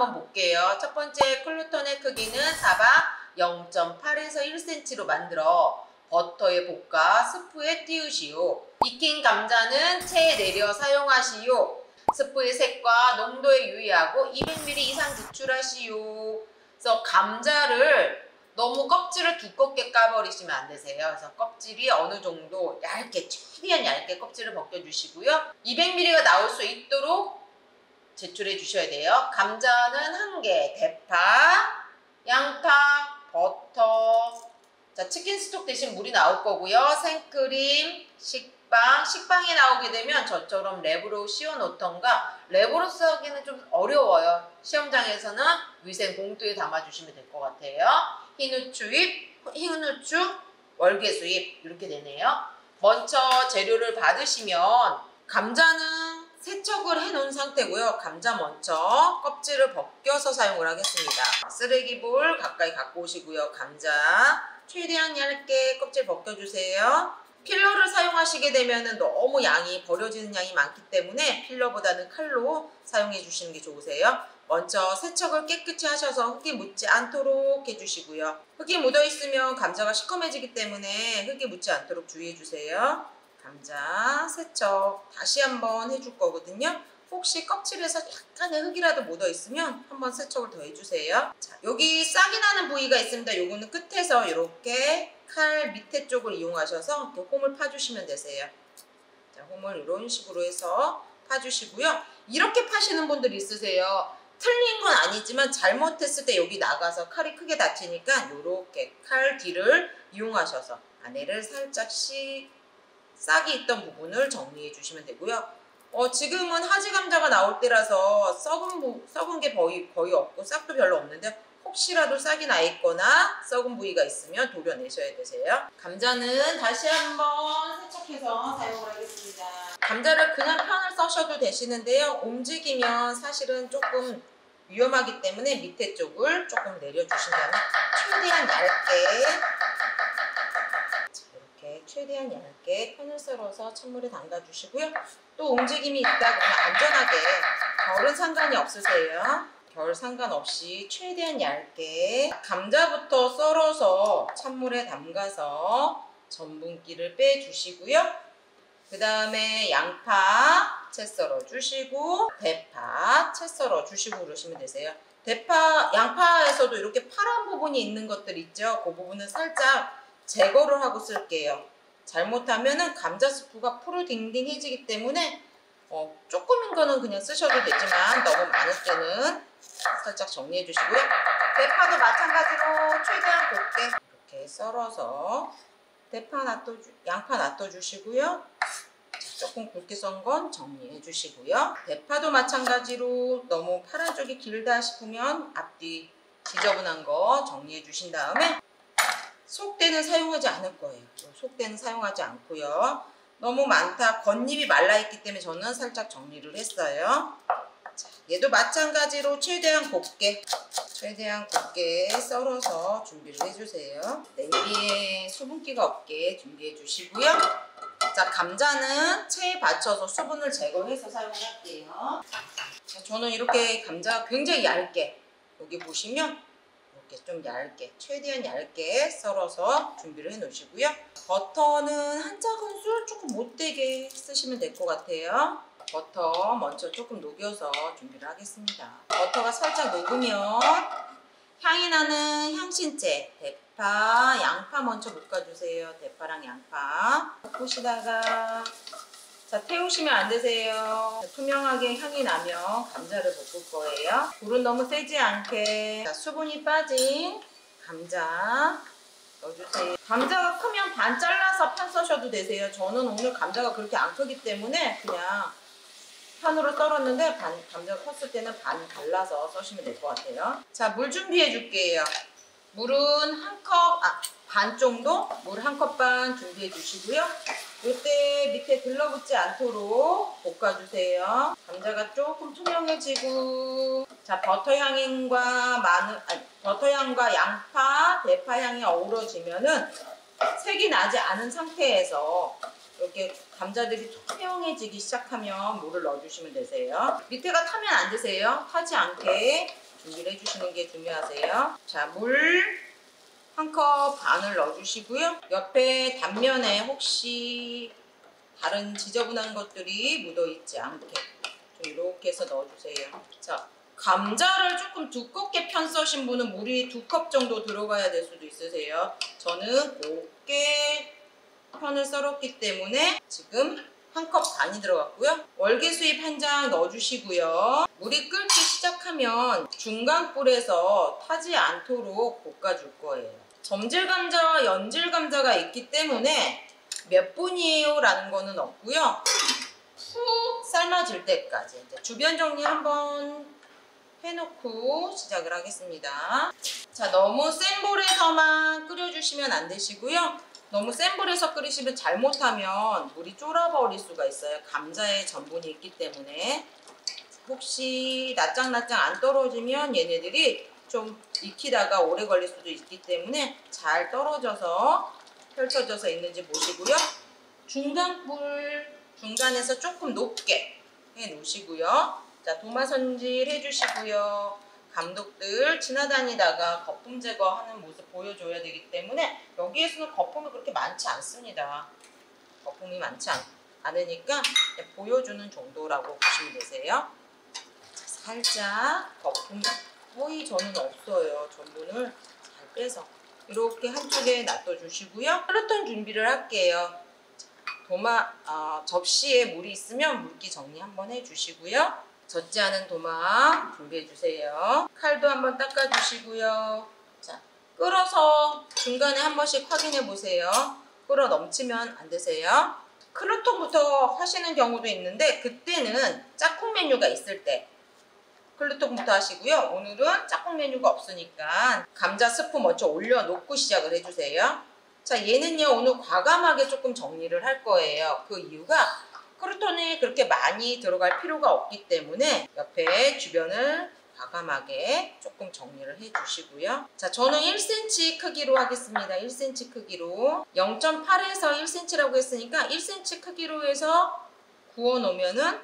한번 볼게요. 첫 번째 클루턴의 크기는 사각 0.8에서 1cm로 만들어 버터에 볶아 스프에 띄우시오. 익힌 감자는 체에 내려 사용하시오. 스프의 색과 농도에 유의하고 200ml 이상 지출하시오. 그래서 감자를 너무 껍질을 두껍게 까버리시면 안 되세요. 그래서 껍질이 어느 정도 얇게, 최대한 얇게 껍질을 벗겨주시고요. 200ml가 나올 수 있도록 제출해 주셔야 돼요. 감자는 1개, 대파, 양파, 버터, 자, 치킨 스톡 대신 물이 나올 거고요. 생크림, 식빵이 나오게 되면 저처럼 랩으로 씌워 놓던가, 랩으로 쓰기는 좀 어려워요. 시험장에서는 위생 봉투에 담아 주시면 될 것 같아요. 흰 후추, 월계수잎 이렇게 되네요. 먼저 재료를 받으시면 감자는 세척을 해 놓은 상태고요. 감자 먼저 껍질을 벗겨서 사용을 하겠습니다. 쓰레기볼 가까이 갖고 오시고요. 감자 최대한 얇게 껍질 벗겨주세요. 필러를 사용하시게 되면 너무 버려지는 양이 많기 때문에 필러보다는 칼로 사용해 주시는 게 좋으세요. 먼저 세척을 깨끗이 하셔서 흙이 묻지 않도록 해주시고요. 흙이 묻어 있으면 감자가 시커매지기 때문에 흙이 묻지 않도록 주의해 주세요. 감자 세척 다시 한번 해줄 거거든요. 혹시 껍질에서 약간의 흙이라도 묻어 있으면 한번 세척을 더 해주세요. 자, 여기 싹이 나는 부위가 있습니다. 요거는 끝에서 이렇게 칼 밑에 쪽을 이용하셔서 이렇게 홈을 파주시면 되세요. 자, 홈을 이런 식으로 해서 파주시고요. 이렇게 파시는 분들이 있으세요. 틀린 건 아니지만 잘못했을 때 여기 나가서 칼이 크게 다치니까 이렇게 칼 뒤를 이용하셔서 안에를 살짝씩 싹이 있던 부분을 정리해 주시면 되고요. 지금은 하지 감자가 나올 때라서 썩은 게 거의 없고 싹도 별로 없는데 혹시라도 싹이 나 있거나 썩은 부위가 있으면 도려내셔야 되세요. 감자는 다시 한번 세척해서 사용을 하겠습니다. 감자를 그냥 편을 써셔도 되시는데요. 움직이면 사실은 조금 위험하기 때문에 밑에 쪽을 조금 내려주신 다음에 최대한 얇게 편을 썰어서 찬물에 담가 주시고요. 또 움직임이 있다 그러면 안전하게, 결은 상관이 없으세요. 결 상관없이 최대한 얇게 감자부터 썰어서 찬물에 담가서 전분기를 빼주시고요. 그 다음에 양파 채 썰어 주시고 대파 채 썰어 주시고 그러시면 되세요. 양파에서도 이렇게 파란 부분이 있는 것들 있죠. 그 부분은 살짝 제거를 하고 쓸게요. 잘못하면은 감자 스프가 푸르딩딩해지기 때문에 조금인 거는 그냥 쓰셔도 되지만 너무 많을 때는 살짝 정리해 주시고요. 대파도 마찬가지로 최대한 곱게 이렇게 썰어서 양파 놔둬 주시고요. 조금 굵게 썬 건 정리해 주시고요. 대파도 마찬가지로 너무 파란 쪽이 길다 싶으면 앞뒤 지저분한 거 정리해 주신 다음에 속대는 사용하지 않을 거예요. 속대는 사용하지 않고요. 너무 많다. 겉잎이 말라있기 때문에 저는 살짝 정리를 했어요. 자, 얘도 마찬가지로 최대한 곱게 썰어서 준비를 해주세요. 냄비에 수분기가 없게 준비해 주시고요. 자, 감자는 체에 받쳐서 수분을 제거해서 사용할게요. 자, 저는 이렇게 감자가 굉장히 얇게, 여기 보시면 이렇게 좀 얇게, 최대한 얇게 썰어서 준비를 해 놓으시고요. 버터는 한 작은술 조금 못되게 쓰시면 될 것 같아요. 버터 먼저 조금 녹여서 준비를 하겠습니다. 버터가 살짝 녹으면 향이 나는 향신채, 대파, 양파 먼저 볶아주세요. 대파랑 양파 볶으시다가 자, 태우시면 안 되세요. 투명하게 향이 나면 감자를 볶을 거예요. 불은 너무 세지 않게. 자, 수분이 빠진 감자 넣어주세요. 감자가 크면 반 잘라서 판 써셔도 되세요. 저는 오늘 감자가 그렇게 안 크기 때문에 그냥 판으로 썰었는데 감자가 컸을 때는 반 갈라서 써시면 될 것 같아요. 자, 물 준비해 줄게요. 물은 반 정도? 물 1컵 반 준비해 주시고요. 이때 밑에 들러붙지 않도록 볶아주세요. 감자가 조금 투명해지고, 자, 버터향과 양파, 대파향이 어우러지면은 색이 나지 않은 상태에서 이렇게 감자들이 투명해지기 시작하면 물을 넣어주시면 되세요. 밑에가 타면 안 되세요. 타지 않게 준비를 해주시는 게 중요하세요. 자, 물 1컵 반을 넣어주시고요. 옆에 단면에 혹시 다른 지저분한 것들이 묻어있지 않게 좀 이렇게 해서 넣어주세요. 자, 감자를 조금 두껍게 편 써신 분은 물이 2컵 정도 들어가야 될 수도 있으세요. 저는 곱게 편을 썰었기 때문에 지금 1컵 반이 들어갔고요. 월계수잎 1장 넣어주시고요. 물이 끓기 시작하면 중간 불에서 타지 않도록 볶아줄 거예요. 점질감자와 연질감자가 있기 때문에 몇 분이에요 라는 거는 없고요. 푹 삶아질 때까지 이제 주변 정리 한번 해놓고 시작을 하겠습니다. 자, 너무 센 불에서만 끓여주시면 안 되시고요. 너무 센 불에서 끓이시면 잘못하면 물이 쫄아버릴 수가 있어요. 감자에 전분이 있기 때문에. 혹시 납작납작 안 떨어지면 얘네들이 좀 익히다가 오래 걸릴 수도 있기 때문에 잘 떨어져서 펼쳐져서 있는지 보시고요. 중간에서 조금 높게 해 놓으시고요. 자, 도마 손질 해주시고요. 감독들 지나다니다가 거품 제거하는 모습 보여줘야 되기 때문에 여기에서는 거품이 그렇게 많지 않습니다. 거품이 많지 않으니까 보여주는 정도라고 보시면 되세요. 자, 살짝 거품 거의 저는 없어요. 전분을 잘 빼서 이렇게 한쪽에 놔둬주시고요. 크루톤 준비를 할게요. 접시에 물이 있으면 물기 정리 한번 해주시고요. 젖지 않은 도마 준비해주세요. 칼도 한번 닦아주시고요. 자, 끓어서 중간에 한 번씩 확인해보세요. 끓어 넘치면 안 되세요. 크루톤부터 하시는 경우도 있는데 그때는 짝꿍 메뉴가 있을 때 크루톤부터 하시고요. 오늘은 짝꿍 메뉴가 없으니까 감자 스프 먼저 올려놓고 시작을 해주세요. 자, 얘는요 오늘 과감하게 조금 정리를 할 거예요. 그 이유가 크루톤이 그렇게 많이 들어갈 필요가 없기 때문에 옆에 주변을 과감하게 조금 정리를 해주시고요. 자, 저는 1cm 크기로 하겠습니다. 1cm 크기로 0.8에서 1cm라고 했으니까 1cm 크기로 해서 구워 놓으면은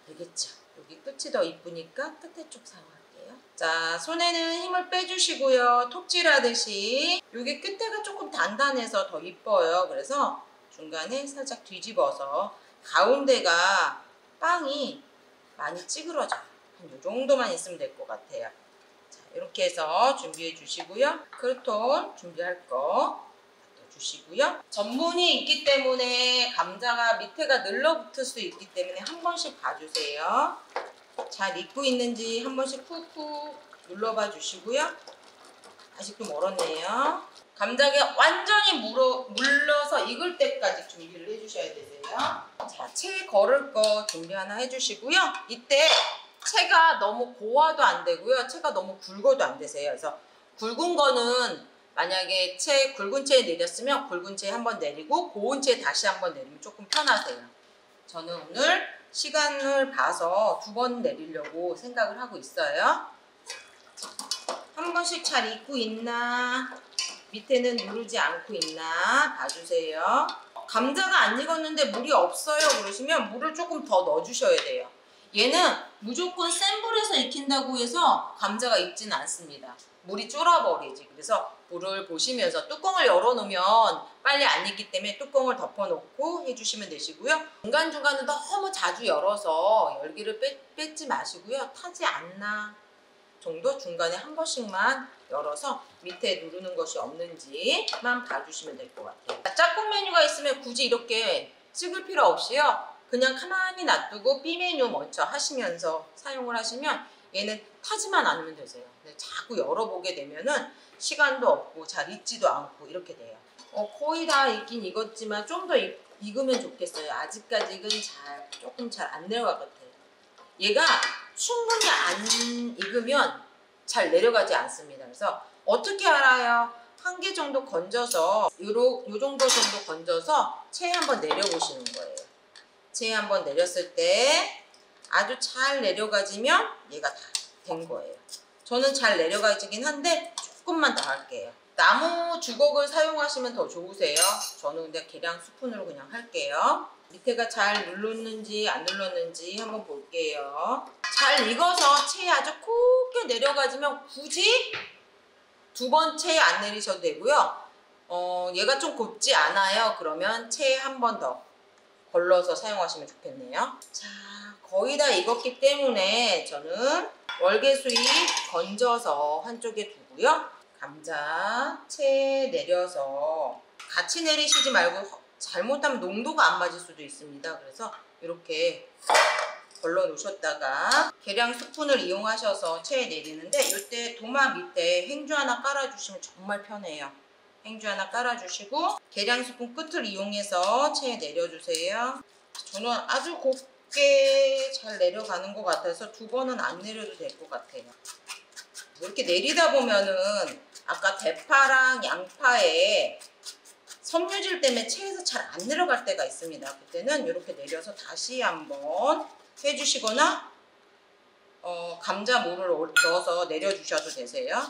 되겠죠. 여기 끝이 더 이쁘니까 끝에 쪽 사용할게요. 자, 손에는 힘을 빼주시고요. 톱질하듯이 여기 끝에가 조금 단단해서 더 이뻐요. 그래서 중간에 살짝 뒤집어서 가운데가 빵이 많이 찌그러져요. 한 이 정도만 있으면 될 것 같아요. 자, 이렇게 해서 준비해 주시고요. 크루톤 준비할 거 주시고요. 전분이 있기 때문에 감자가 밑에가 늘러붙을 수 있기 때문에 한 번씩 봐주세요. 잘 익고 있는지 한 번씩 푹푹 눌러봐 주시고요. 아직도 멀었네요. 감자가 완전히 물러서 익을 때까지 준비를 해주셔야 되세요. 자, 채 걸을 거 준비 하나 해주시고요. 이때 채가 너무 고와도 안 되고요. 채가 너무 굵어도 안 되세요. 그래서 굵은 거는 만약에 굵은 채에 내렸으면 굵은 채에 한번 내리고 고운 채에 다시 한번 내리면 조금 편하세요. 저는 오늘 시간을 봐서 2번 내리려고 생각을 하고 있어요. 한 번씩 잘 익고 있나 밑에는 누르지 않고 있나 봐주세요. 감자가 안 익었는데 물이 없어요 그러시면 물을 조금 더 넣어주셔야 돼요. 얘는 무조건 센 불에서 익힌다고 해서 감자가 익지는 않습니다. 물이 쫄아버리지. 그래서 불을 보시면서 뚜껑을 열어놓으면 빨리 안 익기 때문에 뚜껑을 덮어놓고 해주시면 되시고요. 중간중간은 너무 자주 열어서 열기를 뺏지 마시고요. 타지 않나 정도 중간에 한 번씩만 열어서 밑에 누르는 것이 없는지만 봐주시면 될 것 같아요. 짝꿍 메뉴가 있으면 굳이 이렇게 찍을 필요 없이요. 그냥 가만히 놔두고 B 메뉴 먼저 하시면서 사용을 하시면 얘는 타지만 않으면 되세요. 근데 자꾸 열어보게 되면은 시간도 없고 잘 익지도 않고 이렇게 돼요. 거의 다 익긴 익었지만 좀 더 익으면 좋겠어요. 아직까지는 조금 잘 안 내려갈 것 같아요. 얘가 충분히 안 익으면 잘 내려가지 않습니다. 그래서 어떻게 알아요? 1개 정도 건져서 요 정도 건져서 체에 한번 내려보시는 거예요. 체에 한번 내렸을 때 아주 잘 내려가지면 얘가 다 된 거예요. 저는 잘 내려가지긴 한데 조금만 더 할게요. 나무 주걱을 사용하시면 더 좋으세요. 저는 근데 계량 스푼으로 그냥 할게요. 밑에가 잘 눌렀는지 안 눌렀는지 한번 볼게요. 잘 익어서 체에 아주 곱게 내려가지면 굳이 두 번 체에 안 내리셔도 되고요. 얘가 좀 곱지 않아요. 그러면 체에 한 번 더 걸러서 사용하시면 좋겠네요. 자, 거의 다 익었기 때문에 저는 월계수잎 건져서 한쪽에 두고요. 감자 채 내려서 같이 내리시지 말고 잘못하면 농도가 안 맞을 수도 있습니다. 그래서 이렇게 걸러 놓으셨다가 계량 스푼을 이용하셔서 채에 내리는데 이때 도마 밑에 행주 하나 깔아주시면 정말 편해요. 행주 하나 깔아주시고 계량 스푼 끝을 이용해서 채에 내려주세요. 저는 아주 곱게 잘 내려가는 것 같아서 두 번은 안 내려도 될 것 같아요. 이렇게 내리다 보면은 아까 대파랑 양파에 섬유질 때문에 체에서 잘 안 내려갈 때가 있습니다. 그때는 이렇게 내려서 다시 한번 해주시거나 감자물을 넣어서 내려주셔도 되세요.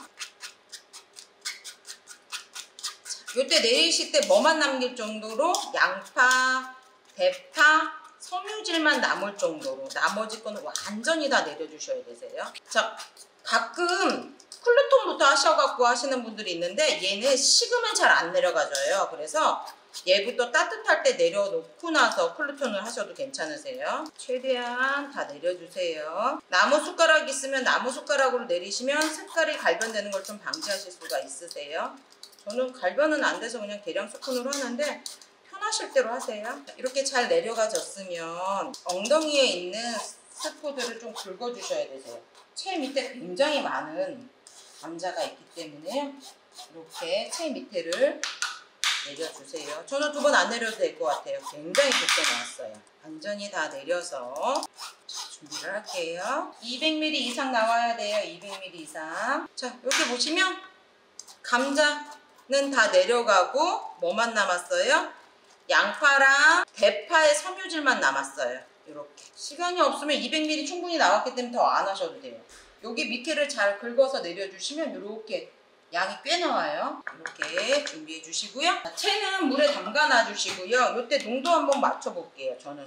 이때 내리실 때 뭐만 남길 정도로 양파, 대파, 섬유질만 남을 정도로 나머지 거는 완전히 다 내려주셔야 되세요. 자, 가끔 쿨루톤부터 하셔갖고 하시는 분들이 있는데 얘는 식으면 잘 안 내려가져요. 그래서 얘부터 따뜻할 때 내려놓고 나서 쿨루톤을 하셔도 괜찮으세요. 최대한 다 내려주세요. 나무 숟가락 있으면 나무 숟가락으로 내리시면 색깔이 갈변되는 걸 좀 방지하실 수가 있으세요. 저는 갈변은 안 돼서 그냥 계량 스푼으로 하는데 편하실 대로 하세요. 이렇게 잘 내려가졌으면 엉덩이에 있는 스프들을 좀 긁어주셔야 되세요. 채 밑에 굉장히 많은 감자가 있기 때문에 이렇게 채 밑에를 내려주세요. 저는 두 번 안 내려도 될 것 같아요. 굉장히 곱게 나왔어요. 완전히 다 내려서 준비를 할게요. 200ml 이상 나와야 돼요. 200ml 이상. 자, 이렇게 보시면 감자는 다 내려가고 뭐만 남았어요? 양파랑 대파의 섬유질만 남았어요. 이렇게. 시간이 없으면 200ml 충분히 나왔기 때문에 더 안 하셔도 돼요. 여기 밑에를 잘 긁어서 내려주시면 이렇게 양이 꽤 나와요. 이렇게 준비해 주시고요. 채는 물에 담가 놔주시고요. 이때 농도 한번 맞춰볼게요. 저는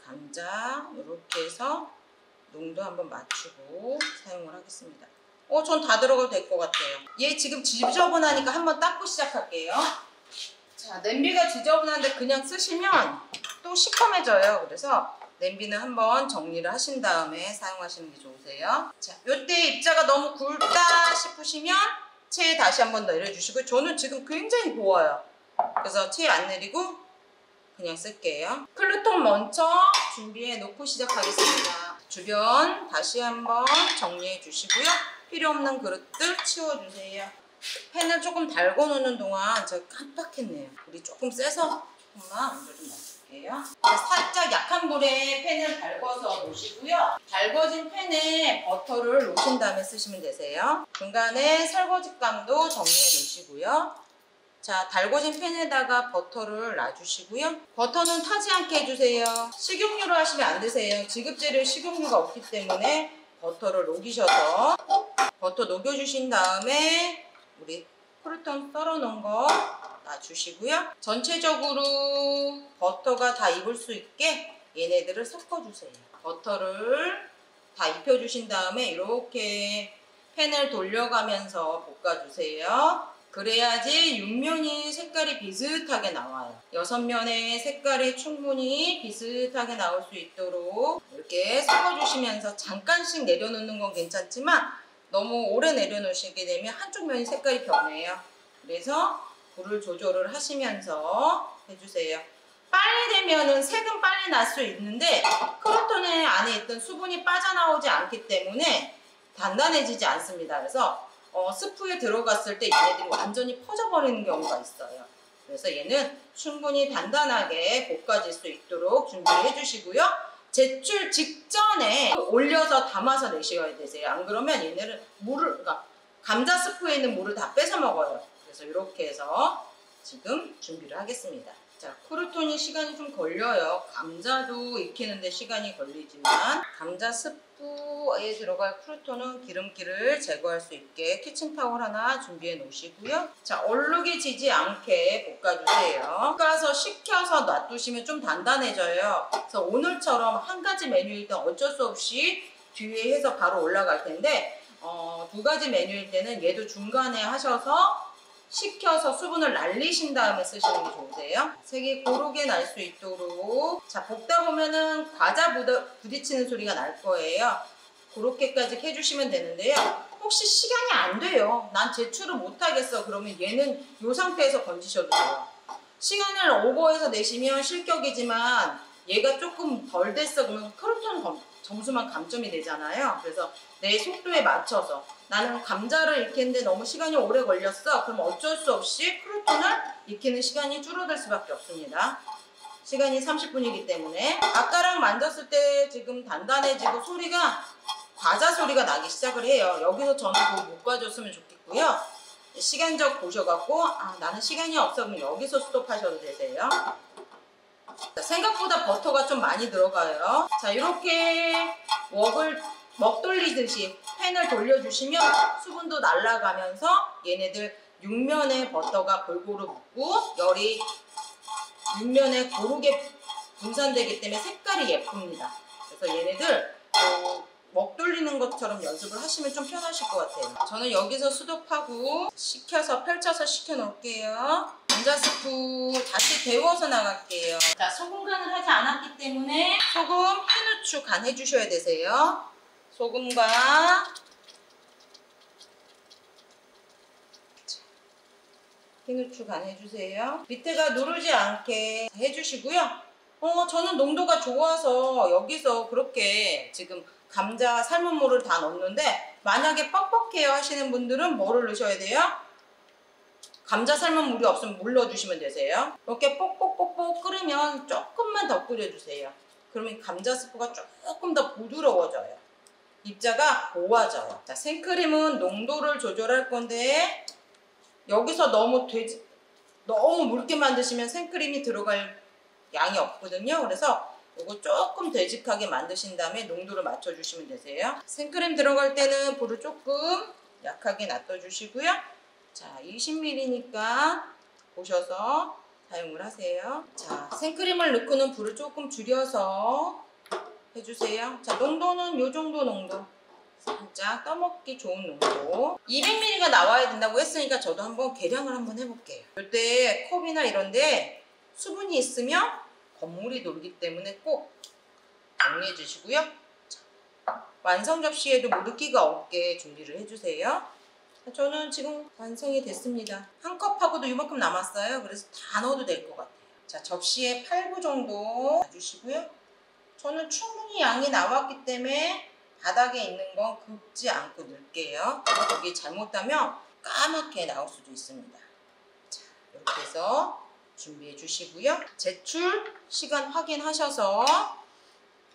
감자 이렇게 해서 농도 한번 맞추고 사용을 하겠습니다. 전 다 들어가도 될 것 같아요. 얘 지금 지저분하니까 한번 닦고 시작할게요. 자, 냄비가 지저분한데 그냥 쓰시면 또 시커매져요. 그래서 냄비는 한번 정리를 하신 다음에 사용하시는 게 좋으세요. 자, 요때 입자가 너무 굵다 싶으시면 체에 다시 한번 내려주시고 저는 지금 굉장히 고와요. 그래서 체에 안 내리고 그냥 쓸게요. 클루톤 먼저 준비해 놓고 시작하겠습니다. 주변 다시 한번 정리해 주시고요. 필요 없는 그릇들 치워주세요. 팬을 조금 달궈 놓는 동안 제가 깜빡했네요. 불이 조금 세서 조금만 물을 좀 넣어줄게요. 살짝 약한 불에 팬을 달궈서 놓으시고요. 달궈진 팬에 버터를 놓으신 다음에 쓰시면 되세요. 중간에 설거지감도 정리해 놓으시고요. 자, 달궈진 팬에다가 버터를 놔주시고요. 버터는 타지 않게 해주세요. 식용유로 하시면 안 되세요. 지급재료에 식용유가 없기 때문에 버터를 녹이셔서 버터 녹여주신 다음에 우리 크루톤 썰어 놓은 거 놔주시고요. 전체적으로 버터가 다 입을 수 있게 얘네들을 섞어주세요. 버터를 다 입혀주신 다음에 이렇게 팬을 돌려가면서 볶아주세요. 그래야지 6면이 색깔이 비슷하게 나와요. 6면의 색깔이 충분히 비슷하게 나올 수 있도록 이렇게 섞어주시면서 잠깐씩 내려놓는 건 괜찮지만 너무 오래 내려놓으시게 되면 한쪽 면이 색깔이 변해요. 그래서 불을 조절을 하시면서 해주세요. 빨리 되면은 색은 빨리 날 수 있는데 크루톤 안에 있던 수분이 빠져나오지 않기 때문에 단단해지지 않습니다. 그래서 스프에 들어갔을 때 얘네들이 완전히 퍼져버리는 경우가 있어요. 그래서 얘는 충분히 단단하게 볶아질 수 있도록 준비를 해주시고요. 제출 직전에 올려서 담아서 내셔야 되세요. 안 그러면 얘네를 그러니까 감자 스프에 있는 물을 다 뺏어 먹어요. 그래서 이렇게 해서 지금 준비를 하겠습니다. 자, 크루톤이 시간이 좀 걸려요. 감자도 익히는데 시간이 걸리지만 감자 스프 스프에 들어갈 크루톤은 기름기를 제거할 수 있게 키친타올 하나 준비해 놓으시고요. 자, 얼룩이 지지 않게 볶아주세요. 볶아서 식혀서 놔두시면 좀 단단해져요. 그래서 오늘처럼 한 가지 메뉴일 땐 어쩔 수 없이 뒤에 해서 바로 올라갈 텐데 두 가지 메뉴일 때는 얘도 중간에 하셔서 식혀서 수분을 날리신 다음에 쓰시는 게 좋으세요. 색이 고르게 날 수 있도록. 자, 볶다 보면은 과자 부딪히는 소리가 날 거예요. 그렇게까지 해주시면 되는데요. 혹시 시간이 안 돼요. 난 제출을 못 하겠어. 그러면 얘는 이 상태에서 건지셔도 돼요. 시간을 오버해서 내시면 실격이지만 얘가 조금 덜 됐어. 그러면 크루톤 점수만 감점이 되잖아요. 그래서 내 속도에 맞춰서 나는 감자를 익히는데 너무 시간이 오래 걸렸어. 그럼 어쩔 수 없이 크루톤을 익히는 시간이 줄어들 수밖에 없습니다. 시간이 30분이기 때문에. 아까랑 만졌을 때 지금 단단해지고 소리가 과자 소리가 나기 시작을 해요. 여기서 저는 그거 못 가졌으면 좋겠고요. 시간적 보셔갖고 나는 시간이 없어. 그럼 여기서 스톱하셔도 되세요. 자, 생각보다 버터가 좀 많이 들어가요. 자, 이렇게 먹 돌리듯이 팬을 돌려주시면 수분도 날아가면서 얘네들 육면에 버터가 골고루 묻고 열이 육면에 고르게 분산되기 때문에 색깔이 예쁩니다. 그래서 얘네들 먹 돌리는 것처럼 연습을 하시면 좀 편하실 것 같아요. 저는 여기서 수독하고 식혀서 펼쳐서 식혀 놓을게요. 감자 스프 다시 데워서 나갈게요. 자, 소금 간을 하지 않았기 때문에 소금, 흰후추 간 해주셔야 되세요. 소금과 흰후추 간 해주세요. 밑에가 누르지 않게 해주시고요. 저는 농도가 좋아서 여기서 그렇게 지금 감자 삶은 물을 다 넣는데 만약에 뻑뻑해요 하시는 분들은 뭐를 넣으셔야 돼요? 감자 삶은 물이 없으면 물 넣어주시면 되세요. 이렇게 뽁뽁뽁뽁 끓으면 조금만 더 끓여주세요. 그러면 감자 스프가 조금 더 부드러워져요. 입자가 고와져요. 자, 생크림은 농도를 조절할 건데 여기서 너무 묽게 만드시면 생크림이 들어갈 양이 없거든요. 그래서 이거 조금 되직하게 만드신 다음에 농도를 맞춰주시면 되세요. 생크림 들어갈 때는 불을 조금 약하게 놔둬주시고요. 자, 20ml니까 보셔서 사용을 하세요. 자, 생크림을 넣고는 불을 조금 줄여서 해주세요. 자, 농도는 이 정도 농도. 살짝 떠먹기 좋은 농도. 200ml가 나와야 된다고 했으니까 저도 한번 계량을 한번 해볼게요. 이때 컵이나 이런데 수분이 있으면 건물이 돌기 때문에 꼭 정리해 주시고요. 자, 완성 접시에도 물기가 없게 준비를 해주세요. 저는 지금 완성이 됐습니다. 한 컵하고도 이만큼 남았어요. 그래서 다 넣어도 될 것 같아요. 자, 접시에 8부 정도 놔주시고요. 저는 충분히 양이 나왔기 때문에 바닥에 있는 건 긁지 않고 넣을게요. 여기 잘못하면 까맣게 나올 수도 있습니다. 자, 이렇게 해서 준비해 주시고요. 제출 시간 확인하셔서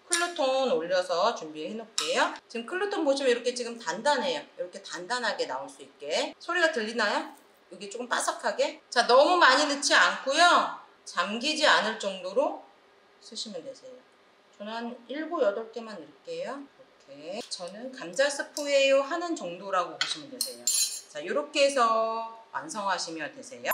클루톤 올려서 준비해 놓을게요. 지금 클루톤 보시면 이렇게 지금 단단해요. 이렇게 단단하게 나올 수 있게. 소리가 들리나요? 여기 조금 바삭하게. 자, 너무 많이 넣지 않고요. 잠기지 않을 정도로 쓰시면 되세요. 저는 한 7, 8개만 넣을게요. 이렇게. 저는 감자 스프예요 하는 정도라고 보시면 되세요. 자, 이렇게 해서 완성하시면 되세요.